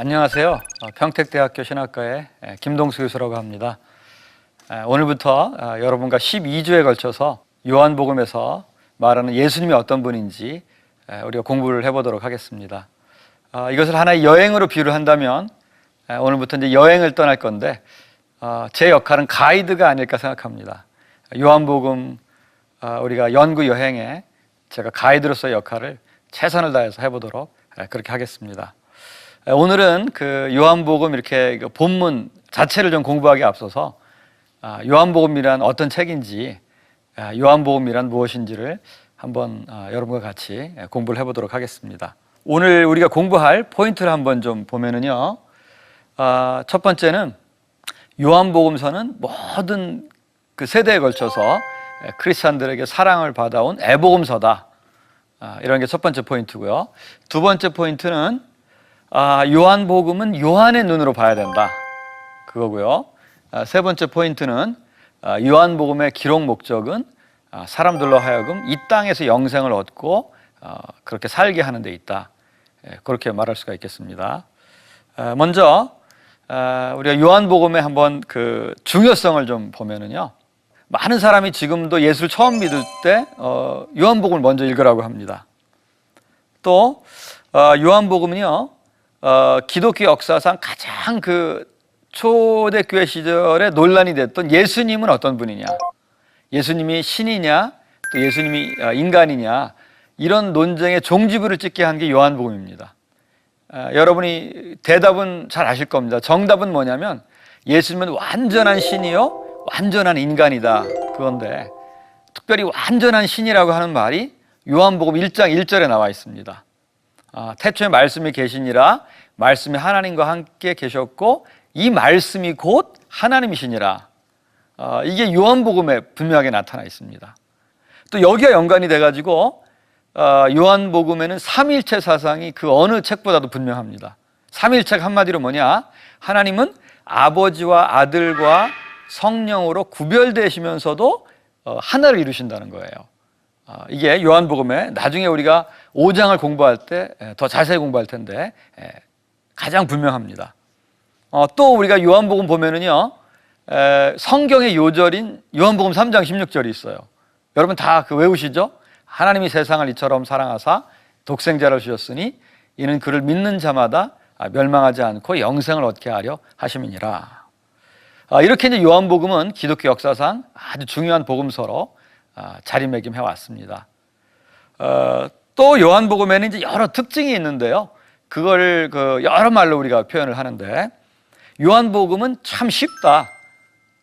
안녕하세요. 평택대학교 신학과의 김동수 교수라고 합니다. 오늘부터 여러분과 12주에 걸쳐서 요한복음에서 말하는 예수님이 어떤 분인지 우리가 공부를 해보도록 하겠습니다. 이것을 하나의 여행으로 비유를 한다면 오늘부터 이제 여행을 떠날 건데 제 역할은 가이드가 아닐까 생각합니다. 요한복음 우리가 연구 여행에 제가 가이드로서의 역할을 최선을 다해서 해보도록 그렇게 하겠습니다. 오늘은 그 요한복음 이렇게 본문 자체를 좀 공부하기에 앞서서 요한복음이란 어떤 책인지, 요한복음이란 무엇인지를 한번 여러분과 같이 공부를 해보도록 하겠습니다. 오늘 우리가 공부할 포인트를 한번 좀 보면은요, 첫 번째는 요한복음서는 모든 그 세대에 걸쳐서 크리스찬들에게 사랑을 받아온 애복음서다. 이런 게 첫 번째 포인트고요. 두 번째 포인트는 요한복음은 요한의 눈으로 봐야 된다. 그거고요. 세 번째 포인트는 요한복음의 기록 목적은 사람들로 하여금 이 땅에서 영생을 얻고 그렇게 살게 하는 데 있다. 그렇게 말할 수가 있겠습니다. 먼저 우리가 요한복음의 한번 그 중요성을 좀 보면은요, 많은 사람이 지금도 예수를 처음 믿을 때 요한복음을 먼저 읽으라고 합니다. 또 요한복음은요, 기독교 역사상 가장 그 초대교회 시절에 논란이 됐던 예수님은 어떤 분이냐, 예수님이 신이냐, 또 예수님이 인간이냐, 이런 논쟁의 종지부를 찍게 한 게 요한복음입니다. 여러분이 대답은 잘 아실 겁니다. 정답은 뭐냐면 예수님은 완전한 신이요 완전한 인간이다, 그건데 특별히 완전한 신이라고 하는 말이 요한복음 1장 1절에 나와 있습니다. 태초에 말씀이 계시니라, 말씀이 하나님과 함께 계셨고 이 말씀이 곧 하나님이시니라. 이게 요한복음에 분명하게 나타나 있습니다. 또 여기와 연관이 돼가지고 요한복음에는 삼위일체 사상이 그 어느 책보다도 분명합니다. 삼위일체가 한마디로 뭐냐, 하나님은 아버지와 아들과 성령으로 구별되시면서도 하나를 이루신다는 거예요. 이게 요한복음에 나중에 우리가 5장을 공부할 때 더 자세히 공부할 텐데 가장 분명합니다. 또 우리가 요한복음 보면은요, 성경의 요절인 요한복음 3장 16절이 있어요. 여러분 다 그 외우시죠? 하나님이 세상을 이처럼 사랑하사 독생자를 주셨으니 이는 그를 믿는 자마다 멸망하지 않고 영생을 얻게 하려 하심이니라. 이렇게 이제 요한복음은 기독교 역사상 아주 중요한 복음서로 자리매김해 왔습니다. 또 요한복음에는 이제 여러 특징이 있는데요, 그걸 여러 말로 우리가 표현을 하는데, 요한복음은 참 쉽다.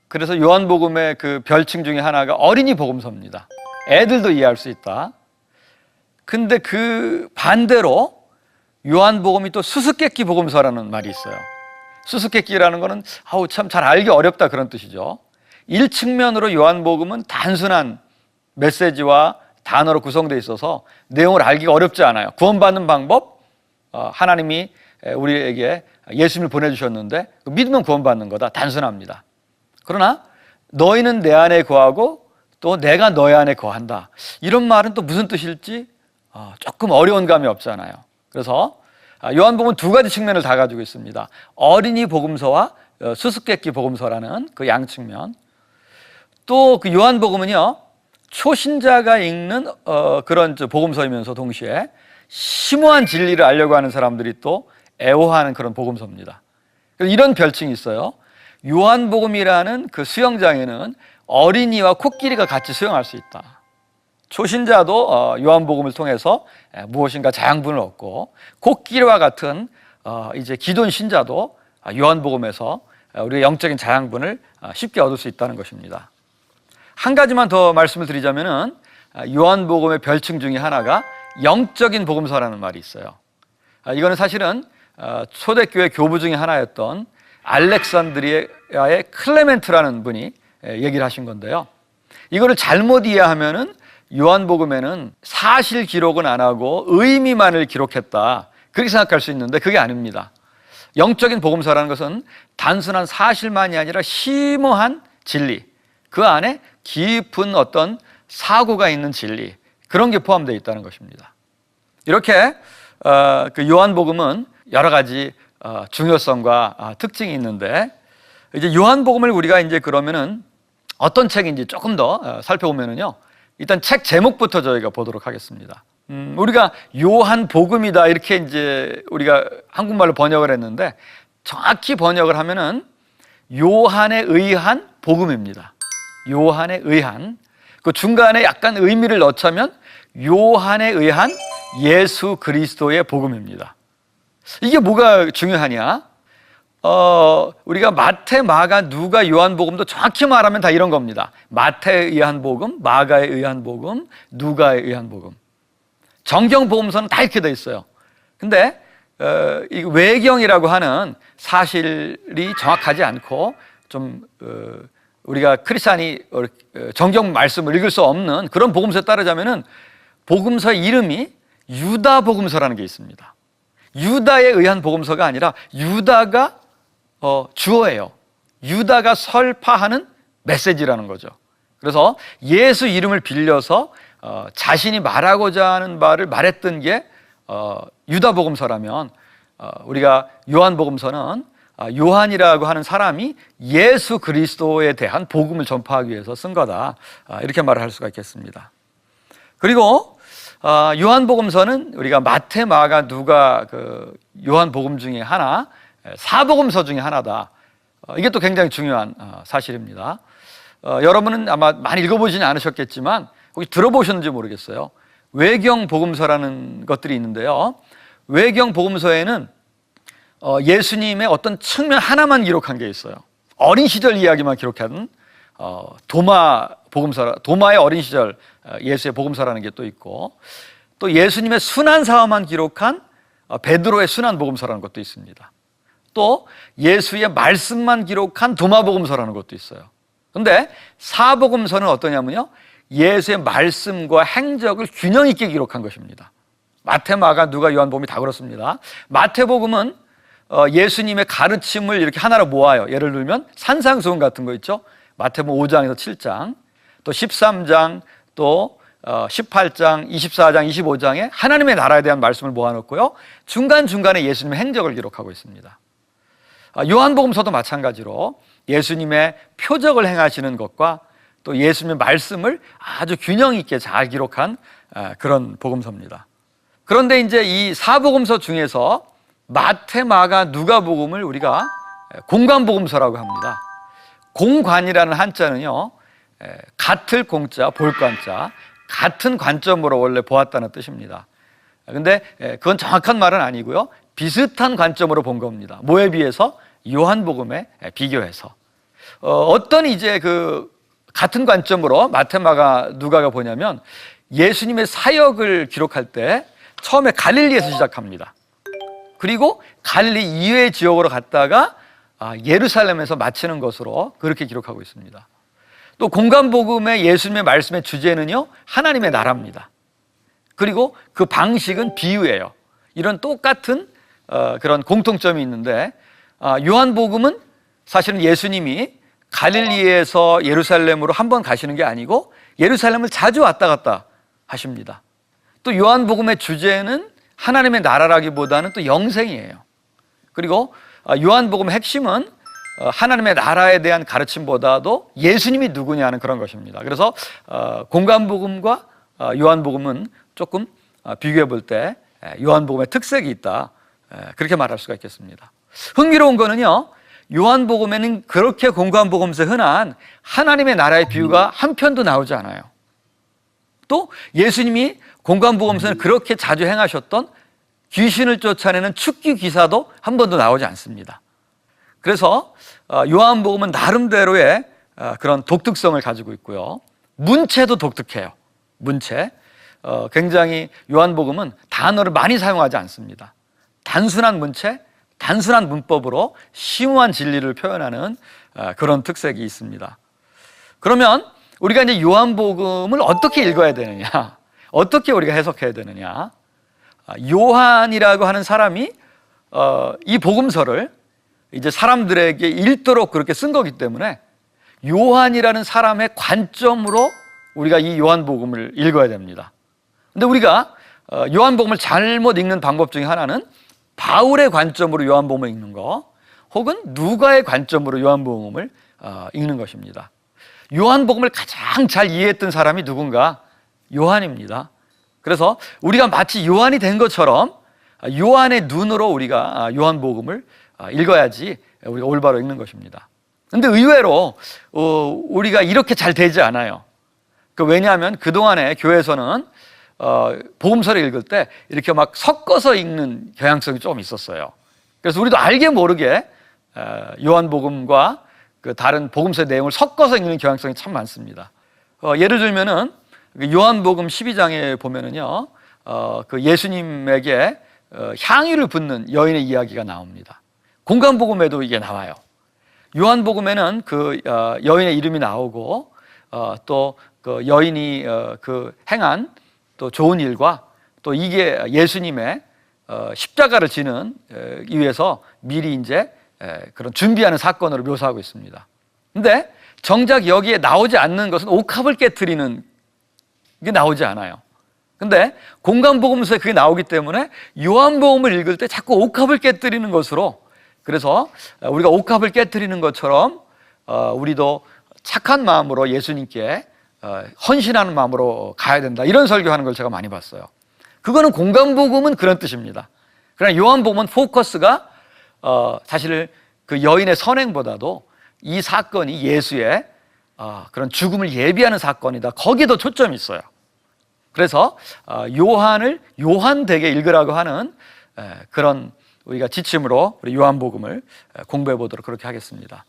그래서 요한복음의 그 별칭 중에 하나가 어린이 복음서입니다. 애들도 이해할 수 있다. 근데 그 반대로 요한복음이 또 수수께끼 복음서라는 말이 있어요. 수수께끼라는 거는 참 잘 알기 어렵다, 그런 뜻이죠. 일측면으로 요한복음은 단순한 메시지와 단어로 구성되어 있어서 내용을 알기가 어렵지 않아요. 구원받는 방법, 하나님이 우리에게 예수님을 보내주셨는데 믿으면 구원받는 거다, 단순합니다. 그러나 너희는 내 안에 거하고 또 내가 너희 안에 거한다, 이런 말은 또 무슨 뜻일지 조금 어려운 감이 없잖아요. 그래서 요한복음은 두 가지 측면을 다 가지고 있습니다. 어린이 복음서와 수수께끼 복음서라는 그 양측면. 또 그 요한복음은요, 초신자가 읽는 그런 복음서이면서 동시에 심오한 진리를 알려고 하는 사람들이 또 애호하는 그런 복음서입니다. 이런 별칭이 있어요. 요한복음이라는 그 수영장에는 어린이와 코끼리가 같이 수영할 수 있다. 초신자도 요한복음을 통해서 무엇인가 자양분을 얻고, 코끼리와 같은 이제 기존 신자도 요한복음에서 우리의 영적인 자양분을 쉽게 얻을 수 있다는 것입니다. 한 가지만 더 말씀을 드리자면은 요한복음의 별칭 중에 하나가 영적인 복음서라는 말이 있어요. 이거는 사실은 초대교회 교부 중에 하나였던 알렉산드리아의 클레멘트라는 분이 얘기를 하신 건데요, 이거를 잘못 이해하면은 요한복음에는 사실 기록은 안 하고 의미만을 기록했다, 그렇게 생각할 수 있는데 그게 아닙니다. 영적인 복음서라는 것은 단순한 사실만이 아니라 심오한 진리, 그 안에 깊은 어떤 사고가 있는 진리, 그런 게 포함되어 있다는 것입니다. 이렇게 그 요한복음은 여러 가지 중요성과 특징이 있는데, 이제 요한복음을 우리가 이제 그러면은 어떤 책인지 조금 더 살펴보면은요, 일단 책 제목부터 저희가 보도록 하겠습니다. 우리가 요한복음이다 이렇게 이제 우리가 한국말로 번역을 했는데, 정확히 번역을 하면은 요한에 의한 복음입니다. 요한에 의한. 그 중간에 약간 의미를 넣자면 요한에 의한 예수 그리스도의 복음입니다. 이게 뭐가 중요하냐? 우리가 마태, 마가, 누가, 요한복음도 정확히 말하면 다 이런 겁니다. 마태에 의한 복음, 마가에 의한 복음, 누가에 의한 복음. 정경 복음서는 다 이렇게 돼 있어요. 근데 이 외경이라고 하는 사실이 정확하지 않고 좀 우리가 크리스찬이 정경 말씀을 읽을 수 없는 그런 복음서에 따르자면은 복음서의 이름이 유다 복음서라는 게 있습니다. 유다에 의한 복음서가 아니라 유다가 주어예요. 유다가 설파하는 메시지라는 거죠. 그래서 예수 이름을 빌려서 자신이 말하고자 하는 말을 말했던 게 유다 복음서라면, 우리가 요한 복음서는 요한이라고 하는 사람이 예수 그리스도에 대한 복음을 전파하기 위해서 쓴 거다, 이렇게 말을 할 수가 있겠습니다. 그리고 요한복음서는 우리가 마태, 마가, 누가 그 요한복음 중에 하나, 사복음서 중에 하나다. 이게 또 굉장히 중요한 사실입니다. 여러분은 아마 많이 읽어보지는 않으셨겠지만 혹시 들어보셨는지 모르겠어요. 외경복음서라는 것들이 있는데요, 외경복음서에는 예수님의 어떤 측면 하나만 기록한 게 있어요. 어린 시절 이야기만 기록한 도마 복음서, 도마의 어린 시절 예수의 복음서라는 게 또 있고, 또 예수님의 순환 사화만 기록한 베드로의 순환 복음서라는 것도 있습니다. 또 예수의 말씀만 기록한 도마 복음서라는 것도 있어요. 그런데 사복음서는 어떠냐면요, 예수의 말씀과 행적을 균형 있게 기록한 것입니다. 마태, 마가, 누가, 요한복음이 다 그렇습니다. 마태복음은 예수님의 가르침을 이렇게 하나로 모아요. 예를 들면 산상수훈 같은 거 있죠. 마태복음 5장에서 7장, 또 13장, 또 18장, 24장, 25장에 하나님의 나라에 대한 말씀을 모아놓고요, 중간중간에 예수님의 행적을 기록하고 있습니다. 요한복음서도 마찬가지로 예수님의 표적을 행하시는 것과 또 예수님의 말씀을 아주 균형 있게 잘 기록한 그런 복음서입니다. 그런데 이제 이 사복음서 중에서 마태, 마가, 누가복음을 우리가 공관복음서라고 합니다. 공관이라는 한자는요, 같을 공자, 볼 관자, 같은 관점으로 원래 보았다는 뜻입니다. 근데 그건 정확한 말은 아니고요, 비슷한 관점으로 본 겁니다. 뭐에 비해서? 요한복음에 비교해서. 어떤 이제 그 같은 관점으로 마태, 마가, 누가가 보냐면, 예수님의 사역을 기록할 때 처음에 갈릴리에서 시작합니다. 그리고 갈릴리 이외의 지역으로 갔다가 예루살렘에서 마치는 것으로 그렇게 기록하고 있습니다. 또 공관복음의 예수님의 말씀의 주제는요, 하나님의 나라입니다. 그리고 그 방식은 비유예요. 이런 똑같은 그런 공통점이 있는데, 요한복음은 사실은 예수님이 갈릴리에서 예루살렘으로 한 번 가시는 게 아니고 예루살렘을 자주 왔다 갔다 하십니다. 또 요한복음의 주제는 하나님의 나라라기보다는 또 영생이에요. 그리고 요한복음의 핵심은 하나님의 나라에 대한 가르침보다도 예수님이 누구냐는 그런 것입니다. 그래서 공관복음과 요한복음은 조금 비교해 볼 때 요한복음의 특색이 있다, 그렇게 말할 수가 있겠습니다. 흥미로운 거는요, 요한복음에는 그렇게 공관복음서에 흔한 하나님의 나라의 비유가 한 편도 나오지 않아요. 또 예수님이 공관복음서는 그렇게 자주 행하셨던 귀신을 쫓아내는 축기 기사도 한 번도 나오지 않습니다. 그래서 요한복음은 나름대로의 그런 독특성을 가지고 있고요, 문체도 독특해요. 문체, 굉장히 요한복음은 단어를 많이 사용하지 않습니다. 단순한 문체, 단순한 문법으로 심오한 진리를 표현하는 그런 특색이 있습니다. 그러면 우리가 이제 요한복음을 어떻게 읽어야 되느냐, 어떻게 우리가 해석해야 되느냐? 요한이라고 하는 사람이 이 복음서를 이제 사람들에게 읽도록 그렇게 쓴 거기 때문에 요한이라는 사람의 관점으로 우리가 이 요한복음을 읽어야 됩니다. 근데 우리가 요한복음을 잘못 읽는 방법 중에 하나는 바울의 관점으로 요한복음을 읽는 거, 혹은 누가의 관점으로 요한복음을 읽는 것입니다. 요한복음을 가장 잘 이해했던 사람이 누군가? 요한입니다. 그래서 우리가 마치 요한이 된 것처럼 요한의 눈으로 우리가 요한복음을 읽어야지 우리가 올바로 읽는 것입니다. 그런데 의외로 우리가 이렇게 잘 되지 않아요. 왜냐하면 그동안에 교회에서는 복음서를 읽을 때 이렇게 막 섞어서 읽는 경향성이 좀 있었어요. 그래서 우리도 알게 모르게 요한복음과 그 다른 복음서의 내용을 섞어서 읽는 경향성이 참 많습니다. 예를 들면은 요한복음 12장에 보면은요, 그 예수님에게 향유를 붓는 여인의 이야기가 나옵니다. 공간복음에도 이게 나와요. 요한복음에는 그 여인의 이름이 나오고 또 그 여인이 그 행한 또 좋은 일과 또 이게 예수님의 십자가를 지는 위해서 미리 이제 그런 준비하는 사건으로 묘사하고 있습니다. 근데 정작 여기에 나오지 않는 것은 옥합을 깨트리는 게 나오지 않아요. 근데 공간복음서에 그게 나오기 때문에 요한복음을 읽을 때 자꾸 옥합을 깨트리는 것으로, 그래서 우리가 옥합을 깨트리는 것처럼 우리도 착한 마음으로 예수님께 헌신하는 마음으로 가야 된다, 이런 설교하는 걸 제가 많이 봤어요. 그거는 공간복음은 그런 뜻입니다. 그러나 요한복음은 포커스가 사실 그 여인의 선행보다도 이 사건이 예수의 그런 죽음을 예비하는 사건이다, 거기에 더 초점이 있어요. 그래서 요한을 요한되게 읽으라고 하는 그런 우리가 지침으로 우리 요한복음을 공부해 보도록 그렇게 하겠습니다.